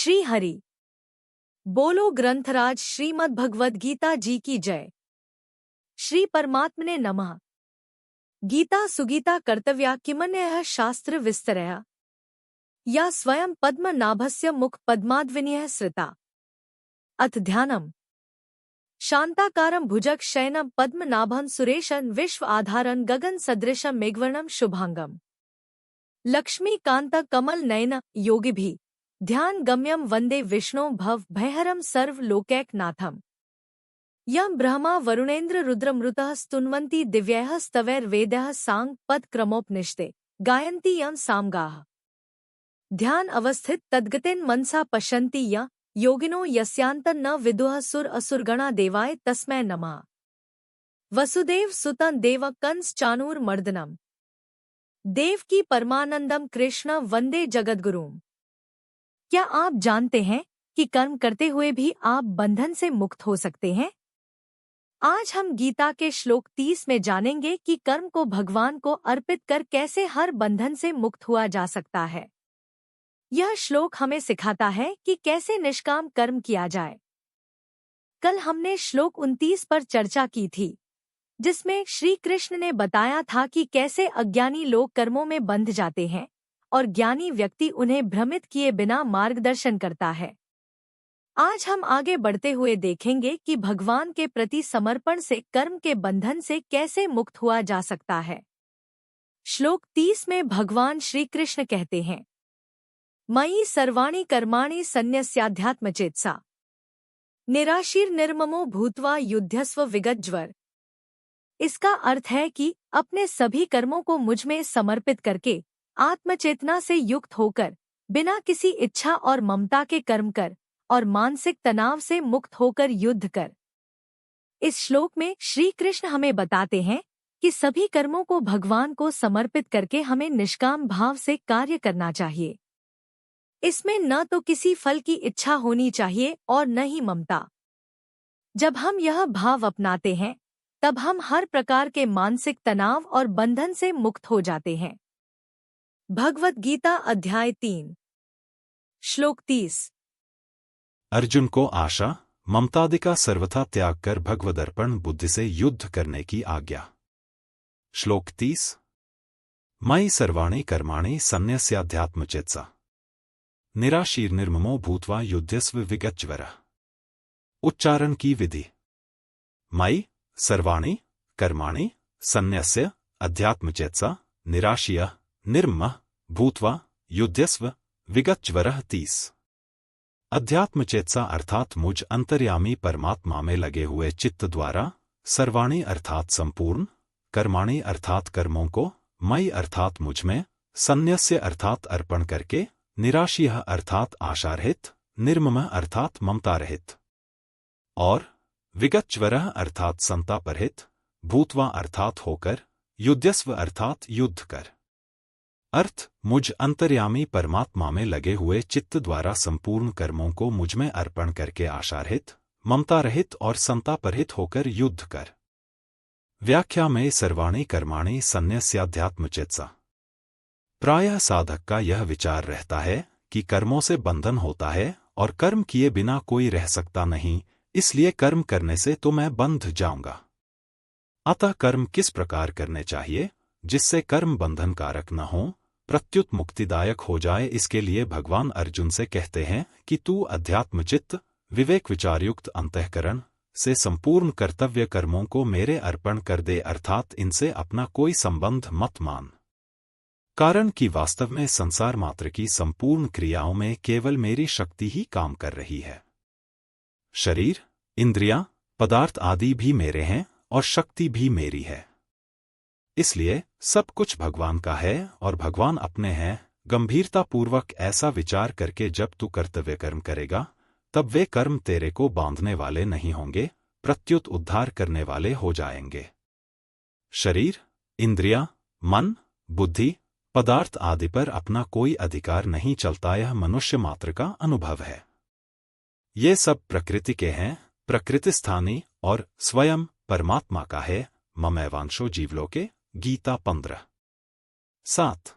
श्री हरि बोलो ग्रंथराज श्रीमद् भगवद गीता जी की जय। श्री परमात्मने नमः। गीता सुगीता कर्तव्या किमन्यः शास्त्र विस्तरया या स्वयं पद्मनाभस्य मुख पद्माद्विनीयः श्रिता। अथ ध्यानम्। शांताकारं भुजग शयनं पद्मनाभं सुरेशं विश्व आधारं गगन सदृशं मेघवर्णं शुभांगम् लक्ष्मीकांत कमल नयन योगिभिः ध्यान गम्यम वंदे विष्णु भव भयहरम सर्व लोकैकनाथम। यम ब्रह्मा वरुणेन्द्र रुद्रमृतः स्तुन्वन्ति दिव्यैः स्तवैर्वेदैः सांग पद क्रमोपनिषदे गायन्ति यं सामगाः। ध्यान अवस्थित तद्गतेन मनसा पश्यन्ति य योगिनो यस्यान्तं न विदुः सुर असुरगणा देवाय तस्मै नमः। वसुदेव सुतं देव कंस चाणूर मर्दनम देवकी परमानंदम कृष्ण वंदे जगद्गुरुम। क्या आप जानते हैं कि कर्म करते हुए भी आप बंधन से मुक्त हो सकते हैं? आज हम गीता के श्लोक 30 में जानेंगे कि कर्म को भगवान को अर्पित कर कैसे हर बंधन से मुक्त हुआ जा सकता है। यह श्लोक हमें सिखाता है कि कैसे निष्काम कर्म किया जाए। कल हमने श्लोक 29 पर चर्चा की थी, जिसमें श्री कृष्ण ने बताया था कि कैसे अज्ञानी लोग कर्मों में बंध जाते हैं और ज्ञानी व्यक्ति उन्हें भ्रमित किए बिना मार्गदर्शन करता है। आज हम आगे बढ़ते हुए देखेंगे कि भगवान के प्रति समर्पण से कर्म के बंधन से कैसे मुक्त हुआ जा सकता है। श्लोक 30 में भगवान श्री कृष्ण कहते हैं, मयि सर्वाणि कर्माणि सन्न्यस्याध्यात्मचेतसा निराशीर्निर्ममो भूत्वा युध्यस्व विगतज्वर। इसका अर्थ है कि अपने सभी कर्मों को मुझ में समर्पित करके आत्मचेतना से युक्त होकर बिना किसी इच्छा और ममता के कर्म कर और मानसिक तनाव से मुक्त होकर युद्ध कर। इस श्लोक में श्री कृष्ण हमें बताते हैं कि सभी कर्मों को भगवान को समर्पित करके हमें निष्काम भाव से कार्य करना चाहिए। इसमें न तो किसी फल की इच्छा होनी चाहिए और न ही ममता। जब हम यह भाव अपनाते हैं तब हम हर प्रकार के मानसिक तनाव और बंधन से मुक्त हो जाते हैं। भगवद गीता अध्याय 3 श्लोक 30। अर्जुन को आशा ममतादि का सर्वथा त्याग कर भगवदर्पण बुद्धि से युद्ध करने की आज्ञा। श्लोक 30। मयि सर्वाणि कर्माणि सन्न्यस्याध्यात्मचेतसा निराशीर्निर्ममो भूत्वा युध्यस्व विगतज्वरः। उच्चारण की विधि। मयि सर्वाणि कर्माणि सन्न्यस्य अध्यात्मचेतसा निराशीय निर्ममः भूत्वा युध्यस्व विगतज्वरः। 30। अध्यात्मचेतसा अर्थात मुझ अंतर्यामी परमात्मा में लगे हुए चित्त द्वारा, सर्वाणि अर्थात संपूर्ण, कर्माणि अर्थात कर्मों को, मयि अर्थात मुझ में, सन्न्यस्य अर्थात अर्पण करके, निराशीय अर्थात आशारहित, निर्ममः अर्थात ममता रहित और विगतज्वरः अर्थात संतापरहित, भूत्वा अर्थात होकर, युध्यस्व अर्थात युद्ध कर। अर्थ मुझ अंतर्यामी परमात्मा में लगे हुए चित्त द्वारा संपूर्ण कर्मों को मुझ में अर्पण करके आशारहित, ममता रहित और संतापरहित होकर युद्ध कर। व्याख्या में सर्वाणि कर्माणि सन्न्यस्याध्यात्मचेतसा। प्रायः साधक का यह विचार रहता है कि कर्मों से बंधन होता है और कर्म किए बिना कोई रह सकता नहीं, इसलिए कर्म करने से तो मैं बंध जाऊंगा। अतः कर्म किस प्रकार करने चाहिए जिससे कर्म बंधन कारक न हो, प्रत्युत मुक्तिदायक हो जाए, इसके लिए भगवान अर्जुन से कहते हैं कि तू अध्यात्मचित्त विवेक विचारयुक्त अंतःकरण से संपूर्ण कर्तव्य कर्मों को मेरे अर्पण कर दे, अर्थात इनसे अपना कोई संबंध मत मान। कारण कि वास्तव में संसार मात्र की संपूर्ण क्रियाओं में केवल मेरी शक्ति ही काम कर रही है। शरीर, इंद्रियां, पदार्थ आदि भी मेरे हैं और शक्ति भी मेरी है। इसलिए सब कुछ भगवान का है और भगवान अपने हैं। गंभीरतापूर्वक ऐसा विचार करके जब तू कर्तव्य कर्म करेगा तब वे कर्म तेरे को बांधने वाले नहीं होंगे, प्रत्युत उद्धार करने वाले हो जाएंगे। शरीर, इंद्रियां, मन, बुद्धि, पदार्थ आदि पर अपना कोई अधिकार नहीं चलता, यह मनुष्य मात्र का अनुभव है। ये सब प्रकृति के हैं, प्रकृति स्थानी और स्वयं परमात्मा का है। ममैवांशो जीवलोके। गीता 15:7।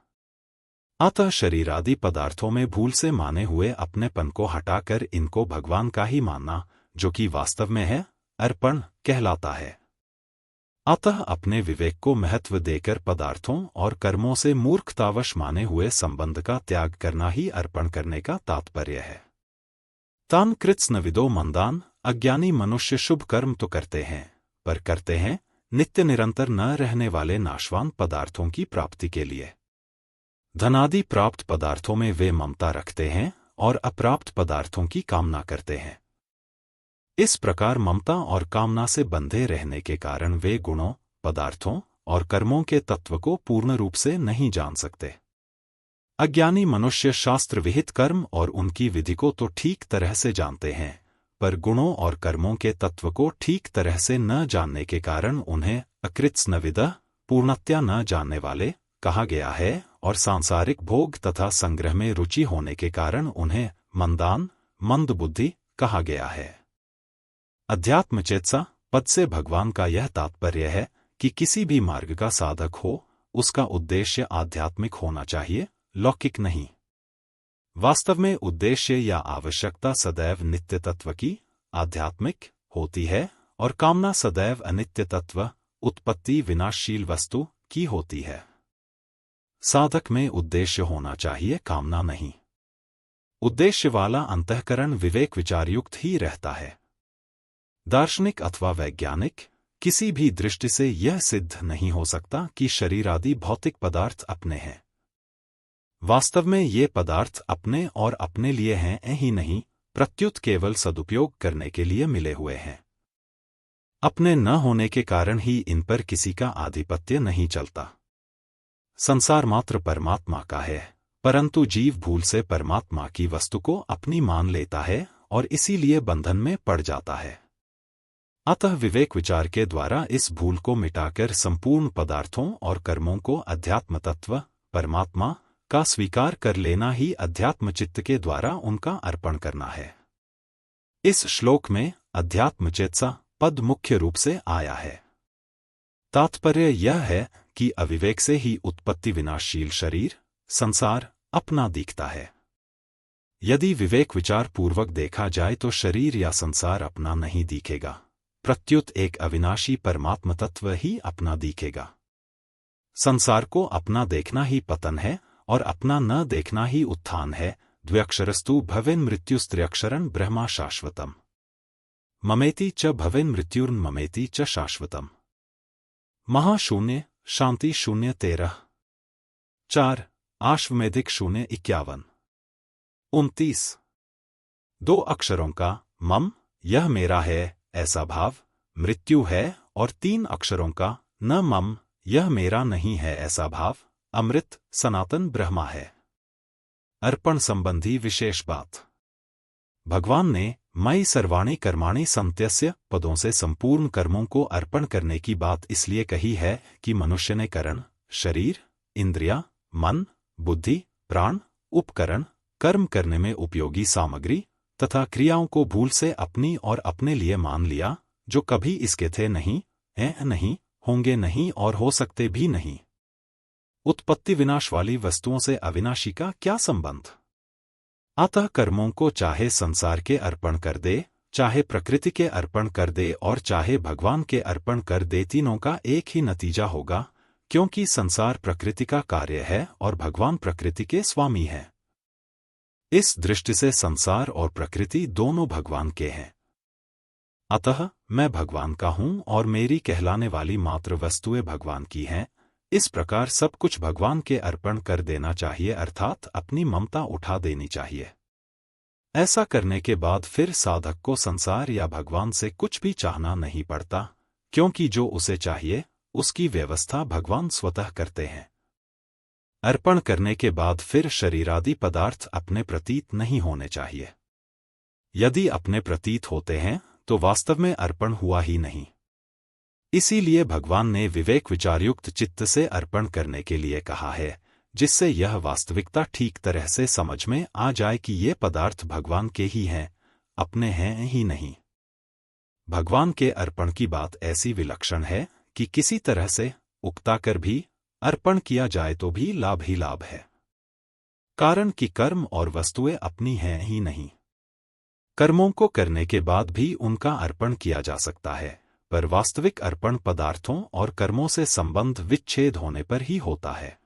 अतः शरीर आदि पदार्थों में भूल से माने हुए अपनेपन को हटाकर इनको भगवान का ही मानना, जो कि वास्तव में है, अर्पण कहलाता है। अतः अपने विवेक को महत्व देकर पदार्थों और कर्मों से मूर्खतावश माने हुए संबंध का त्याग करना ही अर्पण करने का तात्पर्य है। तान कृत्स्नविदो मंदान, अज्ञानी मनुष्य शुभ कर्म तो करते हैं, पर करते हैं नित्य निरंतर न रहने वाले नाशवान पदार्थों की प्राप्ति के लिए। धनादि प्राप्त पदार्थों में वे ममता रखते हैं और अप्राप्त पदार्थों की कामना करते हैं। इस प्रकार ममता और कामना से बंधे रहने के कारण वे गुणों, पदार्थों और कर्मों के तत्व को पूर्ण रूप से नहीं जान सकते। अज्ञानी मनुष्य शास्त्र विहित कर्म और उनकी विधि को तो ठीक तरह से जानते हैं, पर गुणों और कर्मों के तत्व को ठीक तरह से न जानने के कारण उन्हें अकृत्स्नविदः, पूर्णतया न जानने वाले कहा गया है, और सांसारिक भोग तथा संग्रह में रुचि होने के कारण उन्हें मंदान, मंद बुद्धि कहा गया है। अध्यात्मचेतसा पद से भगवान का यह तात्पर्य है कि किसी भी मार्ग का साधक हो, उसका उद्देश्य आध्यात्मिक होना चाहिए, लौकिक नहीं। वास्तव में उद्देश्य या आवश्यकता सदैव नित्य तत्व की, आध्यात्मिक होती है, और कामना सदैव अनित्य तत्व, उत्पत्ति विनाशशील वस्तु की होती है। साधक में उद्देश्य होना चाहिए, कामना नहीं। उद्देश्य वाला अंतःकरण विवेक विचारयुक्त ही रहता है। दार्शनिक अथवा वैज्ञानिक किसी भी दृष्टि से यह सिद्ध नहीं हो सकता कि शरीर आदि भौतिक पदार्थ अपने हैं। वास्तव में ये पदार्थ अपने और अपने लिए हैं ही नहीं, प्रत्युत केवल सदुपयोग करने के लिए मिले हुए हैं। अपने न होने के कारण ही इन पर किसी का आधिपत्य नहीं चलता। संसार मात्र परमात्मा का है, परंतु जीव भूल से परमात्मा की वस्तु को अपनी मान लेता है और इसीलिए बंधन में पड़ जाता है। अतः विवेक विचार के द्वारा इस भूल को मिटाकर संपूर्ण पदार्थों और कर्मों को अध्यात्म तत्व, परमात्मा का स्वीकार कर लेना ही अध्यात्म चित्त के द्वारा उनका अर्पण करना है। इस श्लोक में अध्यात्मचेतसा पद मुख्य रूप से आया है। तात्पर्य यह है कि अविवेक से ही उत्पत्ति विनाशशील शरीर, संसार अपना दिखता है। यदि विवेक विचार पूर्वक देखा जाए तो शरीर या संसार अपना नहीं दिखेगा, प्रत्युत एक अविनाशी परमात्म तत्व ही अपना दिखेगा। संसार को अपना देखना ही पतन है और अपना न देखना ही उत्थान है। द्व्यक्षरस्तु भवेन् मृत्युस्त्र्यक्षरं ब्रह्मा शाश्वतम्। ममेति च भवेन् मृत्युर्ममेति च शाश्वतम्। महाशून्य शांति 0:13-4 आश्वमेधिक 0:51। 29 दो अक्षरों का मम यह मेरा है ऐसा भाव मृत्यु है, और 3 अक्षरों का न मम यह मेरा नहीं है ऐसा भाव अमृत सनातन ब्रह्मा है। अर्पण संबंधी विशेष बात। भगवान ने मयि सर्वाणि कर्माणि संत्यस्य पदों से संपूर्ण कर्मों को अर्पण करने की बात इसलिए कही है कि मनुष्य ने करण, शरीर, इंद्रिया, मन, बुद्धि, प्राण, उपकरण, कर्म करने में उपयोगी सामग्री तथा क्रियाओं को भूल से अपनी और अपने लिए मान लिया, जो कभी इसके थे नहीं, हैं नहीं, होंगे नहीं और हो सकते भी नहीं। उत्पत्ति विनाश वाली वस्तुओं से अविनाशी का क्या संबंध? अतः कर्मों को चाहे संसार के अर्पण कर दे, चाहे प्रकृति के अर्पण कर दे और चाहे भगवान के अर्पण कर दे, तीनों का एक ही नतीजा होगा, क्योंकि संसार प्रकृति का कार्य है और भगवान प्रकृति के स्वामी हैं। इस दृष्टि से संसार और प्रकृति दोनों भगवान के हैं। अतः मैं भगवान का हूं और मेरी कहलाने वाली मात्र वस्तुएं भगवान की हैं। इस प्रकार सब कुछ भगवान के अर्पण कर देना चाहिए, अर्थात अपनी ममता उठा देनी चाहिए। ऐसा करने के बाद फिर साधक को संसार या भगवान से कुछ भी चाहना नहीं पड़ता, क्योंकि जो उसे चाहिए उसकी व्यवस्था भगवान स्वतः करते हैं। अर्पण करने के बाद फिर शरीरादि पदार्थ अपने प्रतीत नहीं होने चाहिए। यदि अपने प्रतीत होते हैं तो वास्तव में अर्पण हुआ ही नहीं। इसीलिए भगवान ने विवेक विचारयुक्त चित्त से अर्पण करने के लिए कहा है, जिससे यह वास्तविकता ठीक तरह से समझ में आ जाए कि ये पदार्थ भगवान के ही हैं, अपने हैं ही नहीं। भगवान के अर्पण की बात ऐसी विलक्षण है कि किसी तरह से उकता कर भी अर्पण किया जाए तो भी लाभ ही लाभ है। कारण कि कर्म और वस्तुएं अपनी हैं ही नहीं। कर्मों को करने के बाद भी उनका अर्पण किया जा सकता है, पर वास्तविक अर्पण पदार्थों और कर्मों से संबंध विच्छेद होने पर ही होता है।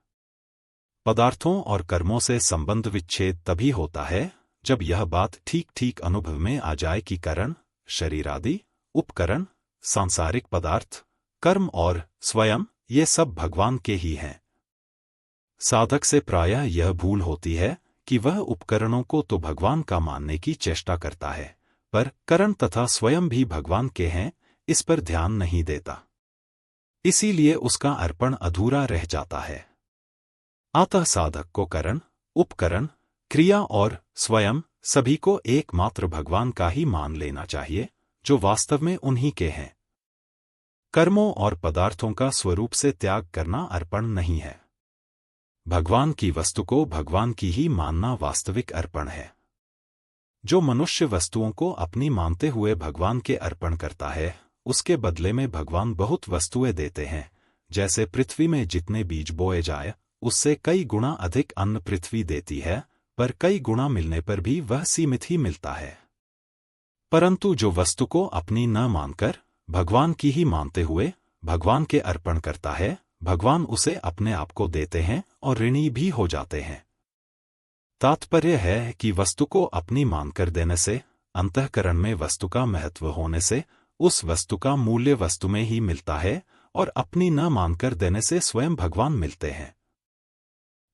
पदार्थों और कर्मों से संबंध विच्छेद तभी होता है जब यह बात ठीक ठीक अनुभव में आ जाए कि करण, शरीर आदि, उपकरण, सांसारिक पदार्थ, कर्म और स्वयं ये सब भगवान के ही हैं। साधक से प्रायः यह भूल होती है कि वह उपकरणों को तो भगवान का मानने की चेष्टा करता है, पर करण तथा स्वयं भी भगवान के हैं, इस पर ध्यान नहीं देता। इसीलिए उसका अर्पण अधूरा रह जाता है। अतः साधक को करण, उपकरण, क्रिया और स्वयं सभी को एकमात्र भगवान का ही मान लेना चाहिए, जो वास्तव में उन्हीं के हैं। कर्मों और पदार्थों का स्वरूप से त्याग करना अर्पण नहीं है। भगवान की वस्तु को भगवान की ही मानना वास्तविक अर्पण है। जो मनुष्य वस्तुओं को अपनी मानते हुए भगवान के अर्पण करता है, उसके बदले में भगवान बहुत वस्तुएं देते हैं। जैसे पृथ्वी में जितने बीज बोए जाए, उससे कई गुना अधिक अन्न पृथ्वी देती है, पर कई गुना मिलने पर भी वह सीमित ही मिलता है। परंतु जो वस्तु को अपनी न मानकर भगवान की ही मानते हुए भगवान के अर्पण करता है, भगवान उसे अपने आप को देते हैं और ऋणी भी हो जाते हैं। तात्पर्य है कि वस्तु को अपनी मानकर देने से, अंतःकरण में वस्तु का महत्व होने से, उस वस्तु का मूल्य वस्तु में ही मिलता है, और अपनी न मानकर देने से स्वयं भगवान मिलते हैं।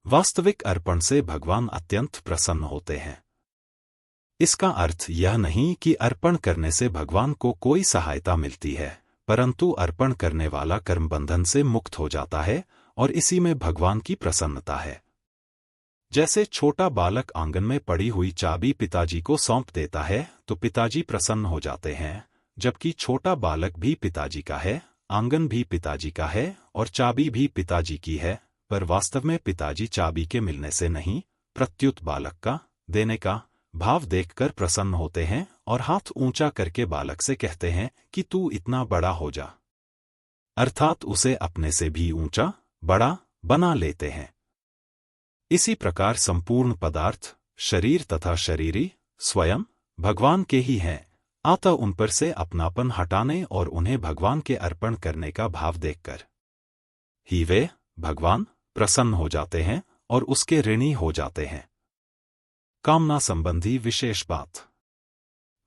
वास्तविक अर्पण से भगवान अत्यंत प्रसन्न होते हैं। इसका अर्थ यह नहीं कि अर्पण करने से भगवान को कोई सहायता मिलती है, परंतु अर्पण करने वाला कर्मबंधन से मुक्त हो जाता है और इसी में भगवान की प्रसन्नता है। जैसे छोटा बालक आंगन में पड़ी हुई चाबी पिताजी को सौंप देता है तो पिताजी प्रसन्न हो जाते हैं, जबकि छोटा बालक भी पिताजी का है, आंगन भी पिताजी का है और चाबी भी पिताजी की है, पर वास्तव में पिताजी चाबी के मिलने से नहीं, प्रत्युत बालक का देने का भाव देखकर प्रसन्न होते हैं और हाथ ऊंचा करके बालक से कहते हैं कि तू इतना बड़ा हो जा, अर्थात उसे अपने से भी ऊंचा, बड़ा बना लेते हैं। इसी प्रकार संपूर्ण पदार्थ, शरीर तथा शरीरी स्वयं भगवान के ही हैं, अतः उन पर से अपनापन हटाने और उन्हें भगवान के अर्पण करने का भाव देखकर ही वे भगवान प्रसन्न हो जाते हैं और उसके ऋणी हो जाते हैं। कामना संबंधी विशेष बात।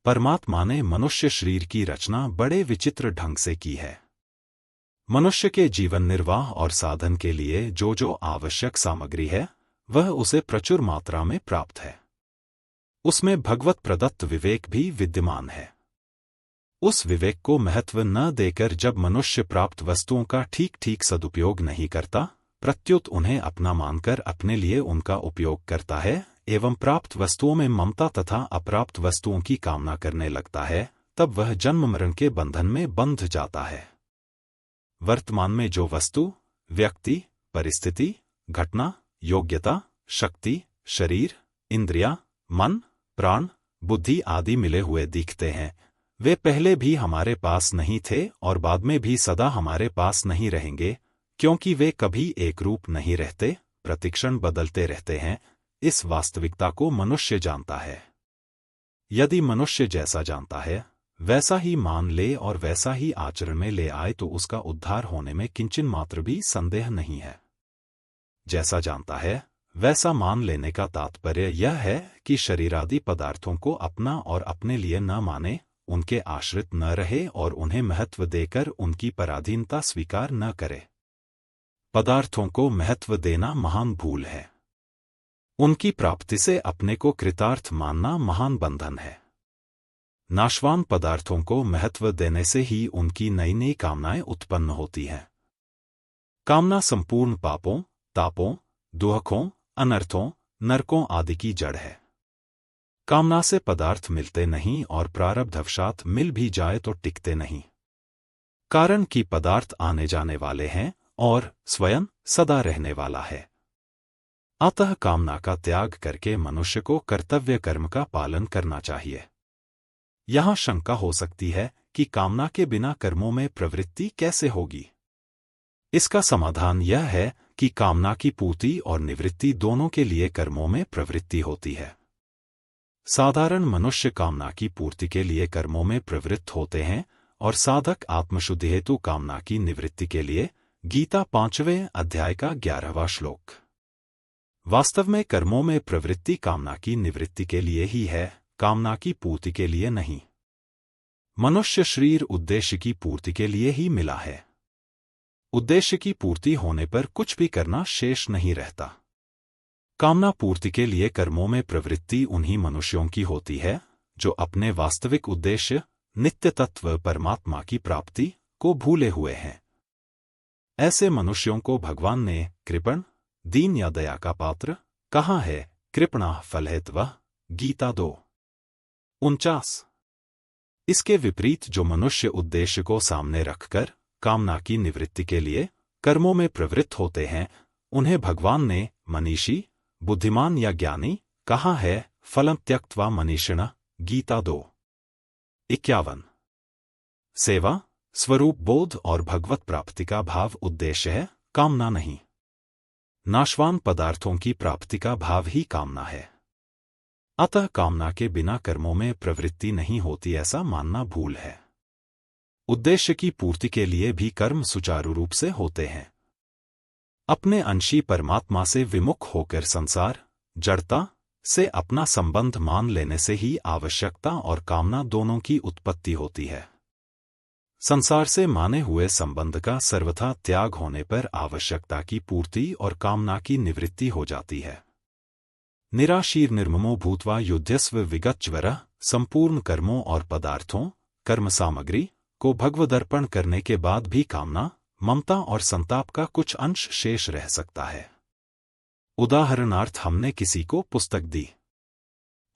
परमात्मा ने मनुष्य शरीर की रचना बड़े विचित्र ढंग से की है। मनुष्य के जीवन निर्वाह और साधन के लिए जो जो आवश्यक सामग्री है, वह उसे प्रचुर मात्रा में प्राप्त है। उसमें भगवत प्रदत्त विवेक भी विद्यमान है। उस विवेक को महत्व न देकर जब मनुष्य प्राप्त वस्तुओं का ठीक ठीक सदुपयोग नहीं करता, प्रत्युत उन्हें अपना मानकर अपने लिए उनका उपयोग करता है एवं प्राप्त वस्तुओं में ममता तथा अप्राप्त वस्तुओं की कामना करने लगता है, तब वह जन्म मरण के बंधन में बंध जाता है। वर्तमान में जो वस्तु, व्यक्ति, परिस्थिति, घटना, योग्यता, शक्ति, शरीर, इंद्रिया, मन, प्राण, बुद्धि आदि मिले हुए दिखते हैं, वे पहले भी हमारे पास नहीं थे और बाद में भी सदा हमारे पास नहीं रहेंगे, क्योंकि वे कभी एक रूप नहीं रहते, प्रतिक्षण बदलते रहते हैं। इस वास्तविकता को मनुष्य जानता है। यदि मनुष्य जैसा जानता है, वैसा ही मान ले और वैसा ही आचरण में ले आए तो उसका उद्धार होने में किंचन मात्र भी संदेह नहीं है। जैसा जानता है, वैसा मान लेने का तात्पर्य यह है कि शरीरादि पदार्थों को अपना और अपने लिए न माने, उनके आश्रित न रहे और उन्हें महत्व देकर उनकी पराधीनता स्वीकार न करे। पदार्थों को महत्व देना महान भूल है। उनकी प्राप्ति से अपने को कृतार्थ मानना महान बंधन है। नाशवान पदार्थों को महत्व देने से ही उनकी नई नई कामनाएं उत्पन्न होती हैं। कामना संपूर्ण पापों, तापों, दुखों, अनर्थों, नरकों आदि की जड़ है। कामना से पदार्थ मिलते नहीं और प्रारब्धवशात मिल भी जाए तो टिकते नहीं, कारण कि पदार्थ आने जाने वाले हैं और स्वयं सदा रहने वाला है। अतः कामना का त्याग करके मनुष्य को कर्तव्य कर्म का पालन करना चाहिए। यहाँ शंका हो सकती है कि कामना के बिना कर्मों में प्रवृत्ति कैसे होगी। इसका समाधान यह है कि कामना की पूर्ति और निवृत्ति दोनों के लिए कर्मों में प्रवृत्ति होती है। साधारण मनुष्य कामना की पूर्ति के लिए कर्मों में प्रवृत्त होते हैं और साधक आत्मशुद्धि हेतु कामना की निवृत्ति के लिए। गीता 5वें अध्याय का 11वां श्लोक। वास्तव में कर्मों में प्रवृत्ति कामना की निवृत्ति के लिए ही है, कामना की पूर्ति के लिए नहीं। मनुष्य शरीर उद्देश्य की पूर्ति के लिए ही मिला है। उद्देश्य की पूर्ति होने पर कुछ भी करना शेष नहीं रहता। कामना पूर्ति के लिए कर्मों में प्रवृत्ति उन्हीं मनुष्यों की होती है जो अपने वास्तविक उद्देश्य नित्य तत्व परमात्मा की प्राप्ति को भूले हुए हैं। ऐसे मनुष्यों को भगवान ने कृपण, दीन या दया का पात्र कहा है। कृपणा फलहेतवः गीता 2:49। इसके विपरीत जो मनुष्य उद्देश्य को सामने रखकर कामना की निवृत्ति के लिए कर्मों में प्रवृत्त होते हैं, उन्हें भगवान ने मनीषी, बुद्धिमान या ज्ञानी कहा है। फलं त्यक्त्वा मनीषिणः गीता 2:51। सेवा, स्वरूप बोध और भगवत प्राप्ति का भाव उद्देश्य है, कामना नहीं। नाशवान पदार्थों की प्राप्ति का भाव ही कामना है। अतः कामना के बिना कर्मों में प्रवृत्ति नहीं होती, ऐसा मानना भूल है। उद्देश्य की पूर्ति के लिए भी कर्म सुचारू रूप से होते हैं। अपने अंशी परमात्मा से विमुख होकर संसार, जड़ता से अपना संबंध मान लेने से ही आवश्यकता और कामना दोनों की उत्पत्ति होती है। संसार से माने हुए संबंध का सर्वथा त्याग होने पर आवश्यकता की पूर्ति और कामना की निवृत्ति हो जाती है। निराशीर निर्ममो भूत्वा युध्यस्व विगतज्वरः। संपूर्ण कर्मों और पदार्थों, कर्म सामग्री को भगवदर्पण करने के बाद भी कामना, ममता और संताप का कुछ अंश शेष रह सकता है। उदाहरणार्थ, हमने किसी को पुस्तक दी,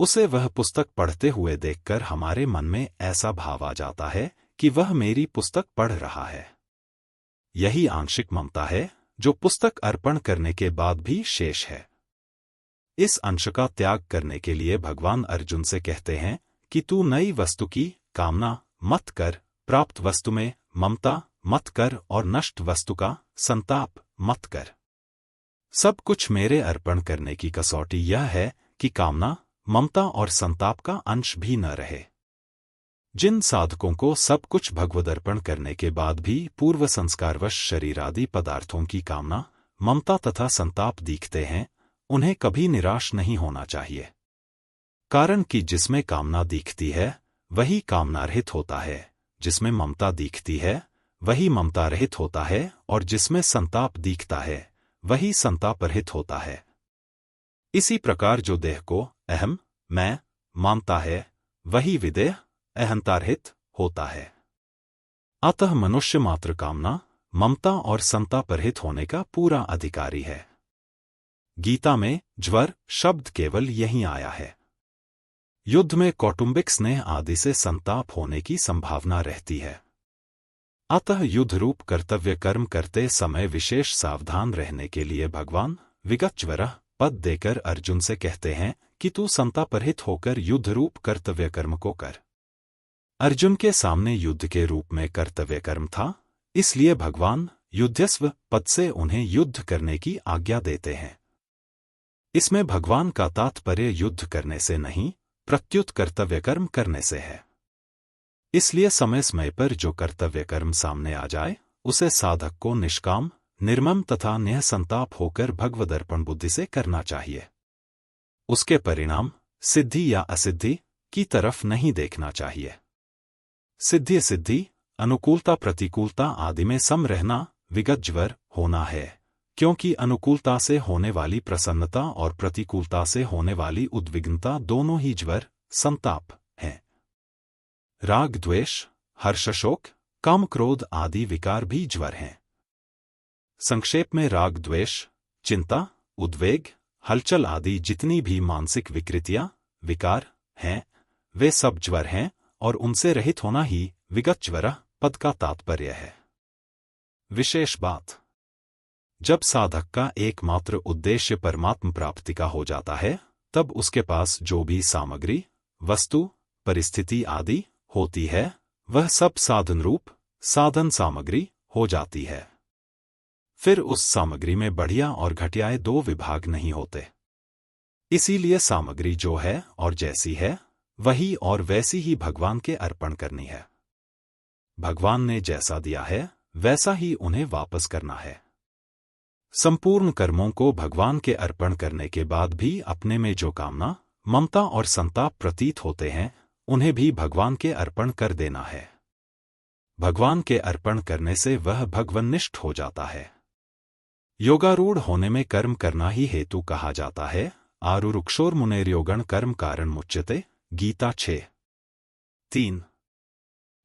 उसे वह पुस्तक पढ़ते हुए देखकर हमारे मन में ऐसा भाव आ जाता है कि वह मेरी पुस्तक पढ़ रहा है। यही आंशिक ममता है जो पुस्तक अर्पण करने के बाद भी शेष है। इस अंश का त्याग करने के लिए भगवान अर्जुन से कहते हैं कि तू नई वस्तु की कामना मत कर, प्राप्त वस्तु में ममता मत कर और नष्ट वस्तु का संताप मत कर। सब कुछ मेरे अर्पण करने की कसौटी यह है कि कामना, ममता और संताप का अंश भी न रहे। जिन साधकों को सब कुछ भगवदर्पण करने के बाद भी पूर्व संस्कारवश शरीर आदि पदार्थों की कामना, ममता तथा संताप दिखते हैं, उन्हें कभी निराश नहीं होना चाहिए। कारण कि जिसमें कामना दिखती है वही कामना रहित होता है, जिसमें ममता दिखती है वही ममता रहित होता है और जिसमें संताप दिखता है वही संताप रहित होता है। इसी प्रकार जो देह को अहम, मैं मानता है वही विदेह अहंतारहित होता है। अतः मनुष्य मात्र कामना, ममता और संताप रहित होने का पूरा अधिकारी है। गीता में ज्वर शब्द केवल यहीं आया है। युद्ध में कौटुंबिक स्नेह आदि से संताप होने की संभावना रहती है। अतः युद्ध रूप कर्तव्य कर्म करते समय विशेष सावधान रहने के लिए भगवान विगतज्वरः पद देकर अर्जुन से कहते हैं कि तू संतापरहित होकर युद्ध रूप कर्तव्य कर्म को कर। अर्जुन के सामने युद्ध के रूप में कर्तव्य कर्म था, इसलिए भगवान युध्यस्व पद से उन्हें युद्ध करने की आज्ञा देते हैं। इसमें भगवान का तात्पर्य युद्ध करने से नहीं, प्रत्युत कर्तव्य कर्म करने से है। इसलिए समय समय पर जो कर्तव्य कर्म सामने आ जाए उसे साधक को निष्काम, निर्मम तथा निःसंताप होकर भगवदर्पण बुद्धि से करना चाहिए। उसके परिणाम सिद्धि या असिद्धि की तरफ नहीं देखना चाहिए। सिद्धि सिद्धि, अनुकूलता प्रतिकूलता आदि में सम रहना विगतज्वर होना है, क्योंकि अनुकूलता से होने वाली प्रसन्नता और प्रतिकूलता से होने वाली उद्विग्नता दोनों ही ज्वर, संताप हैं। राग द्वेष, हर्ष शोक, काम क्रोध आदि विकार भी ज्वर हैं। संक्षेप में राग द्वेष, चिंता, उद्वेग, हलचल आदि जितनी भी मानसिक विकृतियां, विकार हैं, वे सब ज्वर हैं और उनसे रहित होना ही विगतज्वरः पद का तात्पर्य है। विशेष बात, जब साधक का एकमात्र उद्देश्य परमात्म प्राप्ति का हो जाता है, तब उसके पास जो भी सामग्री, वस्तु, परिस्थिति आदि होती है, वह सब साधन रूप साधन सामग्री हो जाती है। फिर उस सामग्री में बढ़िया और घटिया दो विभाग नहीं होते। इसीलिए सामग्री जो है और जैसी है वही और वैसी ही भगवान के अर्पण करनी है। भगवान ने जैसा दिया है वैसा ही उन्हें वापस करना है। संपूर्ण कर्मों को भगवान के अर्पण करने के बाद भी अपने में जो कामना, ममता और संताप प्रतीत होते हैं उन्हें भी भगवान के अर्पण कर देना है। भगवान के अर्पण करने से वह भगवन्निष्ठ हो जाता है। योगारूढ़ होने में कर्म करना ही हेतु कहा जाता है। आरुरुक्षोर्मुनेर्योगण कर्म कारण मुच्यते। गीता 6:3।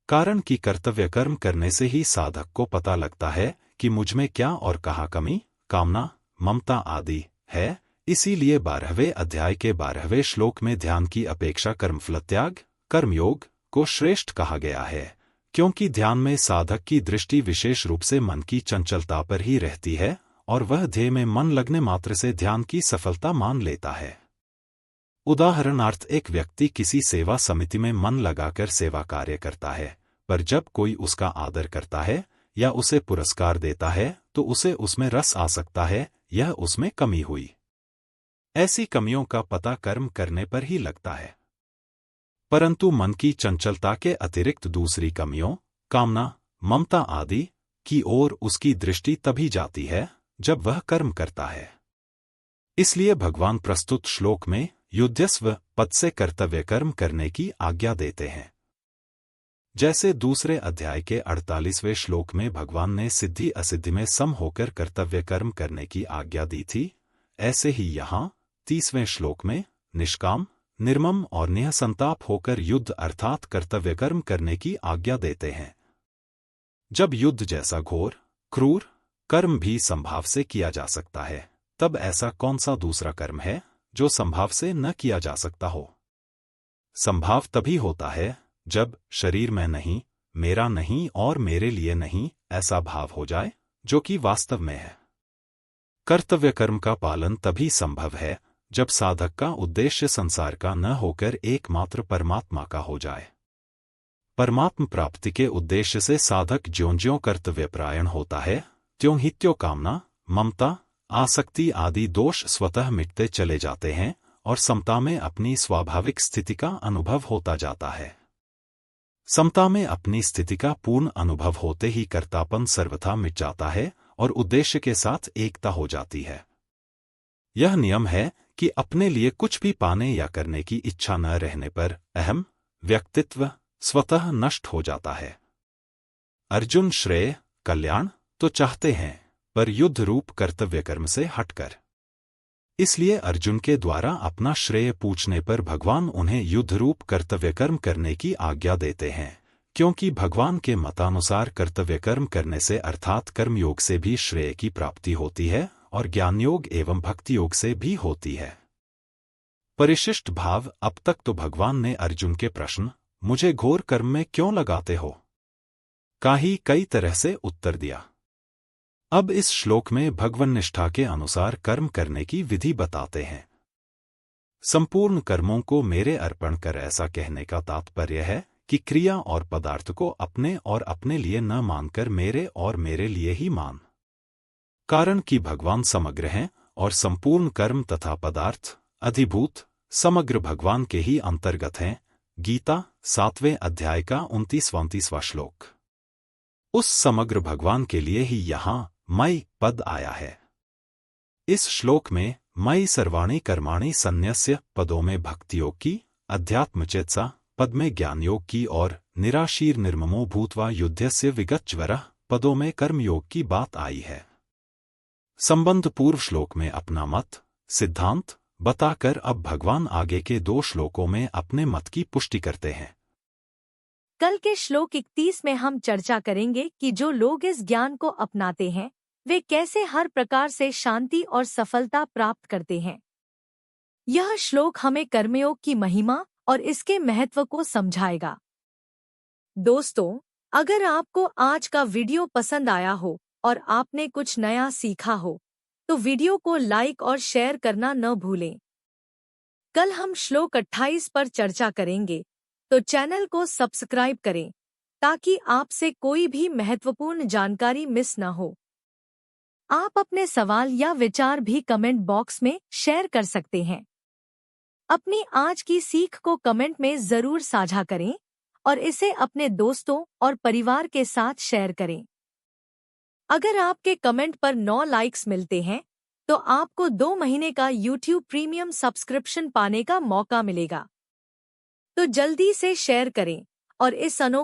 कारण की कर्तव्य कर्म करने से ही साधक को पता लगता है कि मुझमें क्या और कहाँ कमी, कामना, ममता आदि है। इसीलिए 12वें अध्याय के 12वें श्लोक में ध्यान की अपेक्षा कर्मफल त्याग, कर्मयोग को श्रेष्ठ कहा गया है, क्योंकि ध्यान में साधक की दृष्टि विशेष रूप से मन की चंचलता पर ही रहती है और वह ध्येय में मन लगने मात्र से ध्यान की सफलता मान लेता है। उदाहरणार्थ, एक व्यक्ति किसी सेवा समिति में मन लगाकर सेवा कार्य करता है, पर जब कोई उसका आदर करता है या उसे पुरस्कार देता है तो उसे उसमें रस आ सकता है, यह उसमें कमी हुई। ऐसी कमियों का पता कर्म करने पर ही लगता है। परंतु मन की चंचलता के अतिरिक्त दूसरी कमियों, कामना, ममता आदि की ओर उसकी दृष्टि तभी जाती है जब वह कर्म करता है। इसलिए भगवान प्रस्तुत श्लोक में युध्यस्व पद से कर्तव्य कर्म करने की आज्ञा देते हैं। जैसे दूसरे अध्याय के 48वें श्लोक में भगवान ने सिद्धि असिद्धि में सम होकर कर्तव्य कर्म करने की आज्ञा दी थी, ऐसे ही यहाँ 30वें श्लोक में निष्काम, निर्मम और निःसंताप होकर युद्ध अर्थात कर्तव्य कर्म करने की आज्ञा देते हैं। जब युद्ध जैसा घोर, क्रूर कर्म भी संभाव से किया जा सकता है, तब ऐसा कौन सा दूसरा कर्म है जो संभाव से न किया जा सकता हो? संभाव तभी होता है जब शरीर में नहीं, मेरा नहीं और मेरे लिए नहीं ऐसा भाव हो जाए, जो कि वास्तव में है। कर्तव्य कर्म का पालन तभी संभव है जब साधक का उद्देश्य संसार का न होकर एकमात्र परमात्मा का हो जाए। परमात्म प्राप्ति के उद्देश्य से साधक ज्यों-ज्यों कर्तव्यपरायण होता है, त्यों ही त्यों कामना, ममता, आसक्ति आदि दोष स्वतः मिटते चले जाते हैं और समता में अपनी स्वाभाविक स्थिति का अनुभव होता जाता है। समता में अपनी स्थिति का पूर्ण अनुभव होते ही कर्तापन सर्वथा मिट जाता है और उद्देश्य के साथ एकता हो जाती है। यह नियम है कि अपने लिए कुछ भी पाने या करने की इच्छा न रहने पर अहम व्यक्तित्व स्वतः नष्ट हो जाता है। अर्जुन श्रेय, कल्याण तो चाहते हैं, पर युद्ध रूप कर्तव्य कर्म से हटकर। इसलिए अर्जुन के द्वारा अपना श्रेय पूछने पर भगवान उन्हें युद्ध रूप कर्तव्य कर्म करने की आज्ञा देते हैं, क्योंकि भगवान के मतानुसार कर्तव्य कर्म करने से अर्थात कर्मयोग से भी श्रेय की प्राप्ति होती है और ज्ञान योग एवं भक्ति योग से भी होती है। परिशिष्ट भाव। अब तक तो भगवान ने अर्जुन के प्रश्न, मुझे घोर कर्म में क्यों लगाते हो, का ही कई तरह से उत्तर दिया। अब इस श्लोक में भगवन्निष्ठा के अनुसार कर्म करने की विधि बताते हैं। संपूर्ण कर्मों को मेरे अर्पण कर ऐसा कहने का तात्पर्य है कि क्रिया और पदार्थ को अपने और अपने लिए न मानकर मेरे और मेरे लिए ही मान। कारण कि भगवान समग्र हैं और संपूर्ण कर्म तथा पदार्थ अधिभूत समग्र भगवान के ही अंतर्गत हैं। गीता 7वें अध्याय का 29वां श्लोक। उस समग्र भगवान के लिए ही यहाँ मयि पद आया है। इस श्लोक में मयि सर्वाणि कर्माणि सन्न्यस्य पदों में भक्ति योग की, अध्यात्मचेतसा पद में ज्ञान योग की और निराशीर निर्ममो भूत्वा युध्यस्य विगतज्वरः पदों में कर्मयोग की बात आई है। संबंध पूर्व श्लोक में अपना मत, सिद्धांत बताकर अब भगवान आगे के 2 श्लोकों में अपने मत की पुष्टि करते हैं। कल के श्लोक 31 में हम चर्चा करेंगे कि जो लोग इस ज्ञान को अपनाते हैं वे कैसे हर प्रकार से शांति और सफलता प्राप्त करते हैं। यह श्लोक हमें कर्मयोग की महिमा और इसके महत्व को समझाएगा। दोस्तों, अगर आपको आज का वीडियो पसंद आया हो और आपने कुछ नया सीखा हो तो वीडियो को लाइक और शेयर करना न भूलें। कल हम श्लोक 28 पर चर्चा करेंगे, तो चैनल को सब्सक्राइब करें ताकि आपसे कोई भी महत्वपूर्ण जानकारी मिस न हो। आप अपने सवाल या विचार भी कमेंट बॉक्स में शेयर कर सकते हैं। अपनी आज की सीख को कमेंट में जरूर साझा करें और इसे अपने दोस्तों और परिवार के साथ शेयर करें। अगर आपके कमेंट पर 9 लाइक्स मिलते हैं तो आपको 2 महीने का YouTube प्रीमियम सब्सक्रिप्शन पाने का मौका मिलेगा। तो जल्दी से शेयर करें और इस अनोखे